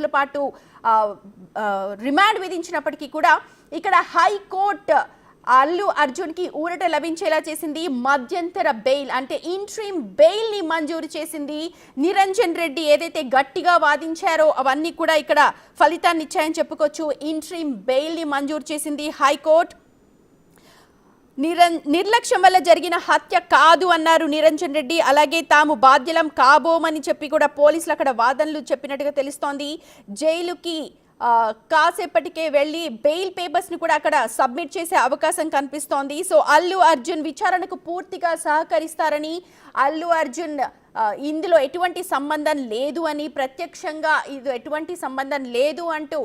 రోజుల పాటు రిమాండ్ విధించినప్పటికీ కూడా ఇక్కడ హైకోర్టు అల్లు అర్జున్ కి ఊరట లభించేలా చేసింది. మధ్యంతర బెయిల్ అంటే ఇంట్రీమ్ బెయిల్ ని మంజూరు చేసింది. నిరంజన్ రెడ్డి ఏదైతే గట్టిగా వాదించారో అవన్నీ కూడా ఇక్కడ ఫలితాన్ని ఇచ్చాయని చెప్పుకోవచ్చు. ఇంట్రీమ్ బెయిల్ ని మంజూరు చేసింది హైకోర్టు. నిర్లక్ష్యం వల్ల జరిగిన హత్య కాదు అన్నారు నిరంజన్ రెడ్డి. అలాగే తాము బాధ్యులం కాబోమని చెప్పి కూడా పోలీసులు అక్కడ వాదనలు చెప్పినట్టుగా తెలుస్తోంది. జైలుకి కాసేపటికే వెళ్ళి బెయిల్ పేపర్స్ ని కూడా అక్కడ సబ్మిట్ చేసే అవకాశం కనిపిస్తోంది. సో అల్లు అర్జున్ విచారణకు పూర్తిగా సహకరిస్తారని, అల్లు అర్జున్ ఇందులో ఎటువంటి సంబంధం లేదు అని, ప్రత్యక్షంగా ఇది ఎటువంటి సంబంధం లేదు అంటూ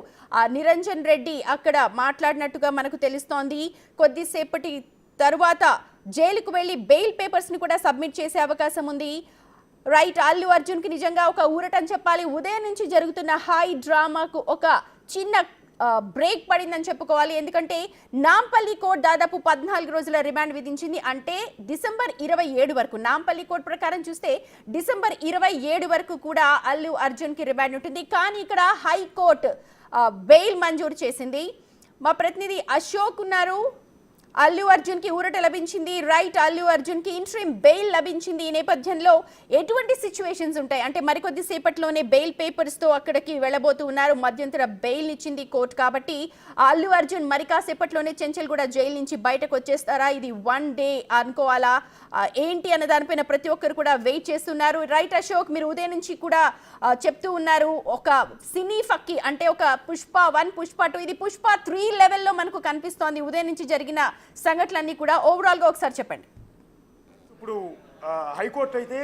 నిరంజన్ రెడ్డి అక్కడ మాట్లాడినట్టుగా మనకు తెలుస్తోంది. కొద్దిసేపటి తరువాత జైలుకు వెళ్ళి బెయిల్ పేపర్స్ ని కూడా సబ్మిట్ చేసే అవకాశం ఉంది. రైట్, అల్లు అర్జున్ కి నిజంగా ఒక ఊరటని చెప్పాలి. ఉదయం నుంచి జరుగుతున్న హై డ్రామాకు ఒక చిన్న బ్రేక్ పడిందని చెప్పుకోవాలి. ఎందుకంటే నాంపల్లి కోర్టు దాదాపు 14 రోజుల రిమాండ్ విధించింది. అంటే డిసెంబర్ 27 వరకు, నాంపల్లి కోర్టు ప్రకారం చూస్తే డిసెంబర్ 27 వరకు కూడా అల్లు అర్జున్ కి రిమాండ్ ఉంటుంది. కానీ ఇక్కడ హైకోర్టు బెయిల్ మంజూరు చేసింది. మా ప్రతినిధి అశోక్ ఉన్నారు. అల్లు అర్జున్ కి ఊరట లభించింది. రైట్, అల్లు అర్జున్ కి ఇంట్రీమ్ బెయిల్ లభించింది. ఈ నేపథ్యంలో ఎటువంటి సిచ్యువేషన్స్ ఉంటాయి అంటే మరికొద్ది సేపట్లోనే బెయిల్ పేపర్స్ తో అక్కడికి వెళ్ళబోతూ ఉన్నారు. మధ్యంతర బెయిల్ ఇచ్చింది కోర్టు కాబట్టి అల్లు అర్జున్ మరి కాసేపట్లోనే చెంచల్గూడ జైలు నుంచి బయటకు వచ్చేస్తారా, ఇది 1 డే అనుకోవాలా, ఏంటి అన్న దానిపైన ప్రతి ఒక్కరు కూడా వెయిట్ చేస్తున్నారు. రైట్ అశోక్, మీరు ఉదయం నుంచి కూడా చెప్తూ ఉన్నారు ఒక సినీ ఫక్కి అంటే ఒక పుష్ప 1 పుష్ప 2 ఇది పుష్ప 3 లెవెల్లో మనకు కనిపిస్తోంది. ఉదయం నుంచి జరిగిన సంఘటనలన్నీ కూడా ఓవరాల్ గా ఒకసారి చెప్పండి. ఇప్పుడు హైకోర్టు అయితే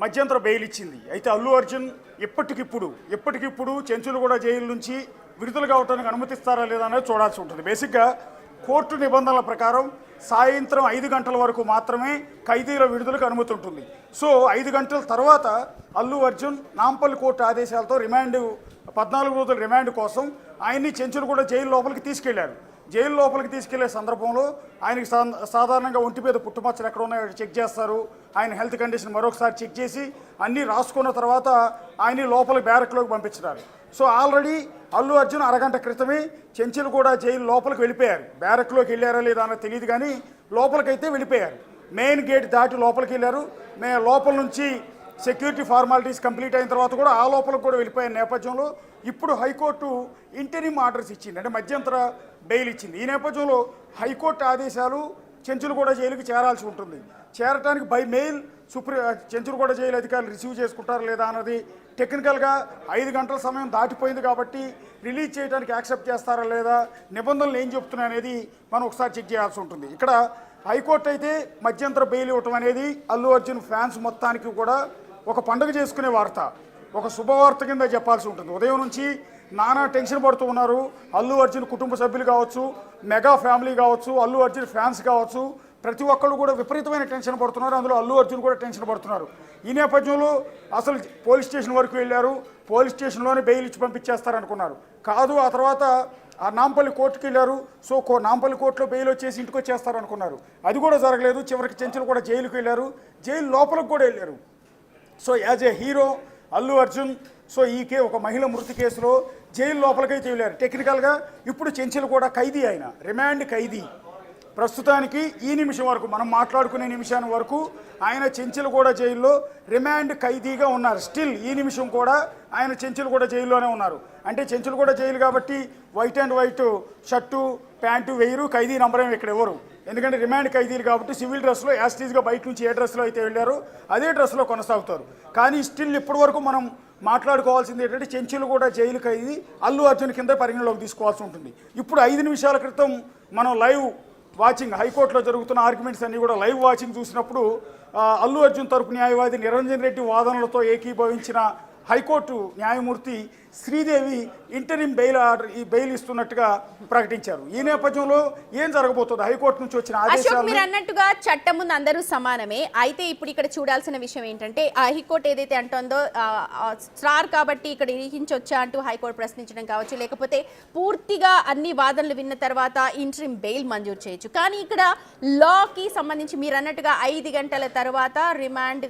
మధ్యంతర బెయిల్ ఇచ్చింది. అయితే అల్లు అర్జున్ ఎప్పటికిప్పుడు చెంచులగూడ జైలు నుంచి విడుదల కావడానికి అనుమతిస్తారా లేదా అనేది చూడాల్సి ఉంటుంది. బేసిక్గా కోర్టు నిబంధనల ప్రకారం సాయంత్రం 5 గంటల వరకు మాత్రమే ఖైదీల విడుదలకు అనుమతి ఉంటుంది. సో 5 గంటల తర్వాత అల్లు అర్జున్ నాంపల్లి కోర్టు ఆదేశాలతో 14 రోజుల రిమాండ్ కోసం ఆయన్ని చెంచులగూడ జైలు లోపలికి తీసుకెళ్లారు. జైలు లోపలికి తీసుకెళ్లే సందర్భంలో ఆయనకి సాధారణంగా ఒంటి మీద పుట్టుమచ్చలు ఎక్కడ ఉన్నాయో చెక్ చేస్తారు. ఆయన హెల్త్ కండిషన్ మరొకసారి చెక్ చేసి అన్నీ రాసుకున్న తర్వాత ఆయన్ని లోపలికి బ్యారక్లోకి పంపించినారు. సో ఆల్రెడీ అల్లు అర్జున్ అరగంట క్రితమే చెంచులగూడ జైలు లోపలికి వెళ్ళిపోయారు. బ్యారక్లోకి వెళ్ళారా లేదా అన్నది తెలియదు కానీ లోపలికైతే వెళ్ళిపోయారు. మెయిన్ గేట్ దాటి లోపలికి వెళ్ళారు. లోపల నుంచి సెక్యూరిటీ ఫార్మాలిటీస్ కంప్లీట్ అయిన తర్వాత కూడా ఆ లోపలికి కూడా వెళ్ళిపోయిన నేపథ్యంలో ఇప్పుడు హైకోర్టు ఇంటరిమ్ ఆర్డర్స్ ఇచ్చింది, అంటే మధ్యంతర బెయిల్ ఇచ్చింది. ఈ నేపథ్యంలో హైకోర్టు ఆదేశాలు చెంచులగూడ జైలుకి చేరాల్సి ఉంటుంది. చేరటానికి బై మెయిల్ చెంచులగూడ జైలు అధికారులు రిసీవ్ చేసుకుంటారు లేదా అన్నది టెక్నికల్గా 5 గంటల సమయం దాటిపోయింది కాబట్టి రిలీజ్ చేయడానికి యాక్సెప్ట్ చేస్తారా లేదా, నిబంధనలు ఏం చెప్తున్నాయి అనేది మనం ఒకసారి చెక్ చేయాల్సి ఉంటుంది. ఇక్కడ హైకోర్టు అయితే మధ్యంతర బెయిల్ ఇవ్వటం అనేది అల్లు అర్జున్ ఫ్యాన్స్ మొత్తానికి కూడా ఒక పండుగ చేసుకునే వార్త, ఒక శుభవార్త కింద చెప్పాల్సి ఉంటుంది. ఉదయం నుంచి నానా టెన్షన్ పడుతూ ఉన్నారు. అల్లు అర్జున్ కుటుంబ సభ్యులు కావచ్చు, మెగా ఫ్యామిలీ కావచ్చు, అల్లు అర్జున్ ఫ్యాన్స్ కావచ్చు, ప్రతి ఒక్కళ్ళు కూడా విపరీతమైన టెన్షన్ పడుతున్నారు. అందులో అల్లు అర్జున్ కూడా టెన్షన్ పడుతున్నారు. ఈ నేపథ్యంలో అసలు పోలీస్ స్టేషన్ వరకు వెళ్ళారు. పోలీస్ స్టేషన్లోనే బెయిల్ ఇచ్చి పంపించేస్తారనుకున్నారు. కాదు, ఆ తర్వాత ఆ నాంపల్లి కోర్టుకి వెళ్ళారు. సో నాంపల్లి కోర్టులో బెయిల్ వచ్చేసి ఇంటికి వచ్చేస్తారనుకున్నారు. అది కూడా జరగలేదు. చివరికి చెంచులగూడ జైలుకి వెళ్ళారు. జైలు లోపలికి కూడా వెళ్ళారు. So as a hero Allu Arjun so ఒక మహిళ మృతి కేసులో జైలు లోపలికైతే వెళ్ళారు. టెక్నికల్గా ఇప్పుడు చెంచులగూడ ఖైదీ, ఆయన రిమాండ్ ఖైదీ. ప్రస్తుతానికి ఈ నిమిషం వరకు మనం మాట్లాడుకునే నిమిషాన్ని వరకు ఆయన చెంచులగూడ జైల్లో రిమాండ్ ఖైదీగా ఉన్నారు. స్టిల్ ఈ నిమిషం కూడా ఆయన చెంచులగూడ జైల్లోనే ఉన్నారు. అంటే చెంచులగూడ జైలు కాబట్టి white and white shirt pant వేయరు, ఖైదీ నంబర్ ఏమి ఇక్కడ ఎవరు, ఎందుకంటే రిమాండ్ ఖైదీలు కాబట్టి సివిల్ డ్రెస్లో యాస్టీజ్గా బయట నుంచి ఏ డ్రెస్లో అయితే వెళ్ళారో అదే డ్రెస్లో కొనసాగుతారు. కానీ స్టిల్ ఇప్పటి వరకు మనం మాట్లాడుకోవాల్సింది ఏంటంటే చెంచులగూడ జైలు ఖైదీ అల్లు అర్జున్ కింద పరిగణలోకి తీసుకోవాల్సి ఉంటుంది. ఇప్పుడు 5 నిమిషాల క్రితం మనం లైవ్ వాచింగ్ హైకోర్టులో జరుగుతున్న ఆర్గ్యుమెంట్స్ అన్నీ కూడా లైవ్ వాచింగ్ చూసినప్పుడు అల్లు అర్జున్ తరపు న్యాయవాది నిరంజన్ రెడ్డి వాదనలతో ఏకీభవించిన హైకోర్టు న్యాయమూర్తి శ్రీదేవి ఇంటరిమ్ బెయిల్ ఇస్తున్నట్టుగా ప్రకటించారు. ఈ నేపథ్యంలో ఏం జరగబోతుంది? హైకోర్టు నుంచి వచ్చిన ఆదేశాలు మీరు అన్నట్టుగా చట్టం ముందు అందరూ సమానమే. అయితే ఇప్పుడు ఇక్కడ చూడాల్సిన విషయం ఏంటంటే హైకోర్టు ఏదైతే అంటుందో స్టార్ కాబట్టి ఇక్కడ ఇరికించొచ్చా అంటూ హైకోర్టు ప్రశ్నించడం కావచ్చు, లేకపోతే పూర్తిగా అన్ని వాదనలు విన్న తర్వాత ఇంటరిమ్ బెయిల్ మంజూరు చేయొచ్చు. కానీ ఇక్కడ లాకి సంబంధించి మీరు అన్నట్టుగా 5 గంటల తర్వాత రిమాండ్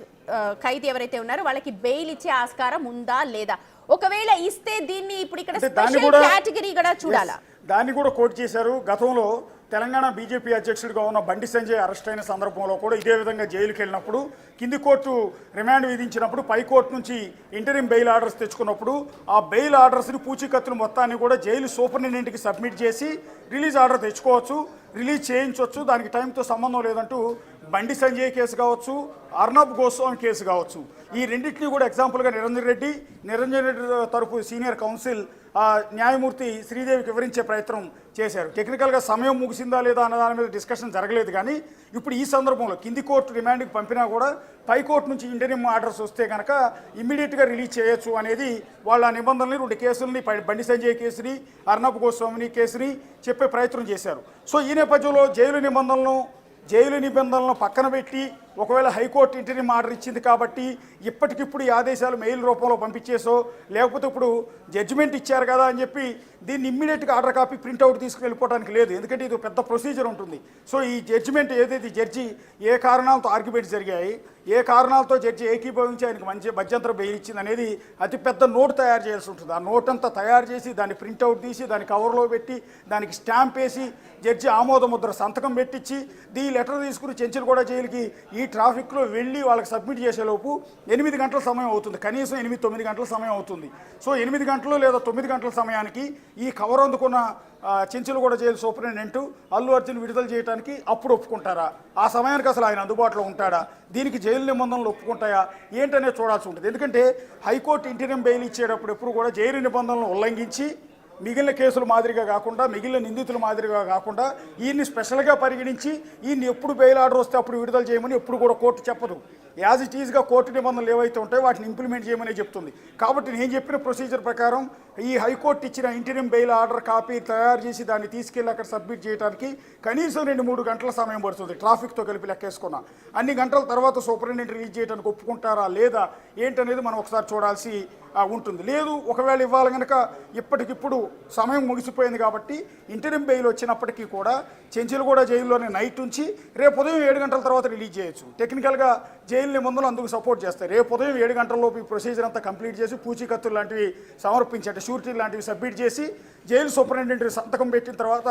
ఖైదీ ఎవరైతే ఉన్నారో వాళ్ళకి బెయిల్ ఇచ్చే ఆస్కారం ఉందా లేదా? ఒకవేళ ఇస్తే దీన్ని ఇప్పుడు ఇక్కడ అంటే దాన్ని స్పెషల్ కూడా కేటగిరీ కూడా చూడాలా? దాన్ని కూడా కోట్ చేశారు. గతంలో తెలంగాణ బీజేపీ అధ్యక్షుడిగా ఉన్న బండి సంజయ్ అరెస్ట్ అయిన సందర్భంలో కూడా ఇదే విధంగా జైలుకి వెళ్ళినప్పుడు కింది కోర్టు రిమాండ్ విధించినప్పుడు పై కోర్టు నుంచి ఇంటరిమ్ బెయిల్ ఆర్డర్స్ తెచ్చుకున్నప్పుడు ఆ బెయిల్ ఆర్డర్స్ని పూచీకత్తులు మొత్తాన్ని కూడా జైలు సూపరింటెండెంట్కి సబ్మిట్ చేసి రిలీజ్ ఆర్డర్ తెచ్చుకోవచ్చు, రిలీజ్ చేయించవచ్చు, దానికి టైంతో సంబంధం లేదంటూ బండి సంజయ్ కేసు కావచ్చు, అర్నబ్ గోస్వామి కేసు కావచ్చు, ఈ రెండింటినీ కూడా ఎగ్జాంపుల్గా నిరంజన్ రెడ్డి తరపు సీనియర్ కౌన్సిల్ న్యాయమూర్తి శ్రీదేవికి వివరించే ప్రయత్నం చేశారు. టెక్నికల్గా సమయం ముగిసిందా లేదా అన్న దాని మీద డిస్కషన్ జరగలేదు. కానీ ఇప్పుడు ఈ సందర్భంలో కింది కోర్టు రిమాండ్కి పంపినా కూడా పై కోర్టు నుంచి ఇంటరిమ్ ఆర్డర్స్ వస్తే కనుక ఇమ్మీడియట్గా రిలీజ్ చేయొచ్చు అనేది వాళ్ళ నిబంధనలు 2 కేసులని బండి సంజయ్ కేసుని అర్నబ్ గోస్వామిని కేసుని చెప్పే ప్రయత్నం చేశారు. సో ఈ నేపథ్యంలో జైలు నిబంధనలను పక్కన పెట్టి ఒకవేళ హైకోర్టు ఇంటరిమ్ ఆర్డర్ ఇచ్చింది కాబట్టి ఇప్పటికిప్పుడు ఈ ఆదేశాలు మెయిల్ రూపంలో పంపించేసో లేకపోతే ఇప్పుడు జడ్జిమెంట్ ఇచ్చారు కదా అని చెప్పి దీన్ని ఇమ్మీడియట్గా ఆర్డర్ కాపీ ప్రింట్అవుట్ తీసుకువెళ్ళిపోవడానికి లేదు. ఎందుకంటే ఇది పెద్ద ప్రొసీజర్ ఉంటుంది. సో ఈ జడ్జిమెంట్ ఏదైతే జడ్జి ఏ కారణాలతో ఆర్గ్యుమెంట్స్ జరిగాయి, ఏ కారణాలతో జడ్జి ఏకీభవించి ఆయనకు మంచి మధ్యంతర బెయిల్ ఇచ్చింది అనేది అతిపెద్ద నోట్ తయారు చేయాల్సి ఉంటుంది. ఆ నోట్ అంతా తయారు చేసి దాన్ని ప్రింట్అవుట్ తీసి దాన్ని కవర్లో పెట్టి దానికి స్టాంప్ వేసి జడ్జి ఆమోద ముద్ర సంతకం పెట్టించి ఈ లెటర్ తీసుకుని చెంచులగూడ జైలుకి ఈ ట్రాఫిక్లో వెళ్ళి వాళ్ళకి సబ్మిట్ చేసేలోపు 8 గంటల సమయం అవుతుంది. కనీసం 8-9 గంటల సమయం అవుతుంది. సో 8 గంటలు లేదా 9 గంటల సమయానికి ఈ కవర్ అందుకున్న చెంచులగూడ జైలు సూపరింటెండెంట్ అల్లు అర్జున్ విడుదల చేయడానికి అప్పుడు ఒప్పుకుంటారా? ఆ సమయానికి అసలు ఆయన అందుబాటులో ఉంటాడా? దీనికి జైలు నిబంధనలు ఒప్పుకుంటాయా ఏంటనే చూడాల్సి ఉంటుంది. ఎందుకంటే హైకోర్టు ఇంటరిమ్ బెయిల్ ఇచ్చేటప్పుడు ఎప్పుడు కూడా జైలు నిబంధనలను ఉల్లంఘించి మిగిలిన కేసుల మాదిరిగా కాకుండా మిగిలిన నిందితుల మాదిరిగా కాకుండా ఈయన్ని స్పెషల్గా పరిగణించి ఈయన్ని ఎప్పుడు బెయిల్ ఆర్డర్ వస్తే అప్పుడు విడుదల చేయమని ఎప్పుడు కూడా కోర్టు చెప్పదు. యాజ్ ఇట్ ఈజ్గా కోర్టు నిబంధనలు ఏవైతే ఉంటాయో వాటిని ఇంప్లిమెంట్ చేయమని చెప్తుంది. కాబట్టి నేను చెప్పిన ప్రొసీజర్ ప్రకారం ఈ హైకోర్టు ఇచ్చిన ఇంటరిమ్ బెయిల్ ఆర్డర్ కాపీ తయారు చేసి దాన్ని తీసుకెళ్ళి అక్కడ సబ్మిట్ చేయడానికి కనీసం 2-3 గంటల సమయం పడుతుంది. ట్రాఫిక్తో కలిపి లెక్కేసుకున్నా అన్ని గంటల తర్వాత సూపరింటెండెంట్ రిలీజ్ చేయడానికి ఒప్పుకుంటారా లేదా ఏంటనేది మనం ఒకసారి చూడాల్సి ఉంటుంది. లేదు ఒకవేళ ఇవ్వాలి కనుక ఇప్పటికిప్పుడు సమయం ముగిసిపోయింది కాబట్టి ఇంటరిమ్ బెయిల్ వచ్చినప్పటికీ కూడా చెంచులగూడ జైల్లోనే నైట్ ఉంచి రేపు ఉదయం 7 గంటల తర్వాత రిలీజ్ చేయొచ్చు. టెక్నికల్గా జైలు నిబంధనలు అందుకు సపోర్ట్ చేస్తాయి. రేపు ఉదయం 7 గంటలలోపు ఈ ప్రొసీజర్ అంతా కంప్లీట్ చేసి పూచీకత్తులు లాంటివి సమర్పించి అంటే షూరిటీ లాంటివి సబ్మిట్ చేసి జైలు సూపరింటెండెంట్ సంతకం పెట్టిన తర్వాత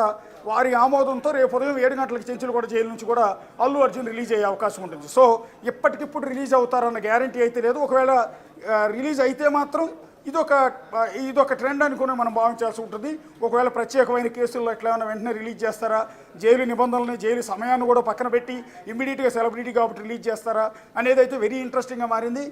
వారి ఆమోదంతో రేపు ఉదయం 7 గంటలకు చెంచులగూడ జైలు నుంచి కూడా అల్లు అర్జున్ రిలీజ్ అయ్యే అవకాశం ఉంటుంది. సో ఇప్పటికిప్పుడు రిలీజ్ అవుతారన్న గ్యారంటీ అయితే లేదు. ఒకవేళ రిలీజ్ అయితే మాత్రం ఇదొక ట్రెండ్ అనుకుని మనం భావించాల్సి ఉంటుంది. ఒకవేళ ప్రత్యేకమైన కేసుల్లో ఎట్లా ఏమైనా వెంటనే రిలీజ్ చేస్తారా, జైలు నిబంధనల్ని జైలు సమయాన్ని కూడా పక్కన పెట్టి ఇమ్మీడియట్గా సెలబ్రిటీ కాబట్టి రిలీజ్ చేస్తారా అనేది అయితే వెరీ ఇంట్రెస్టింగ్గా మారింది.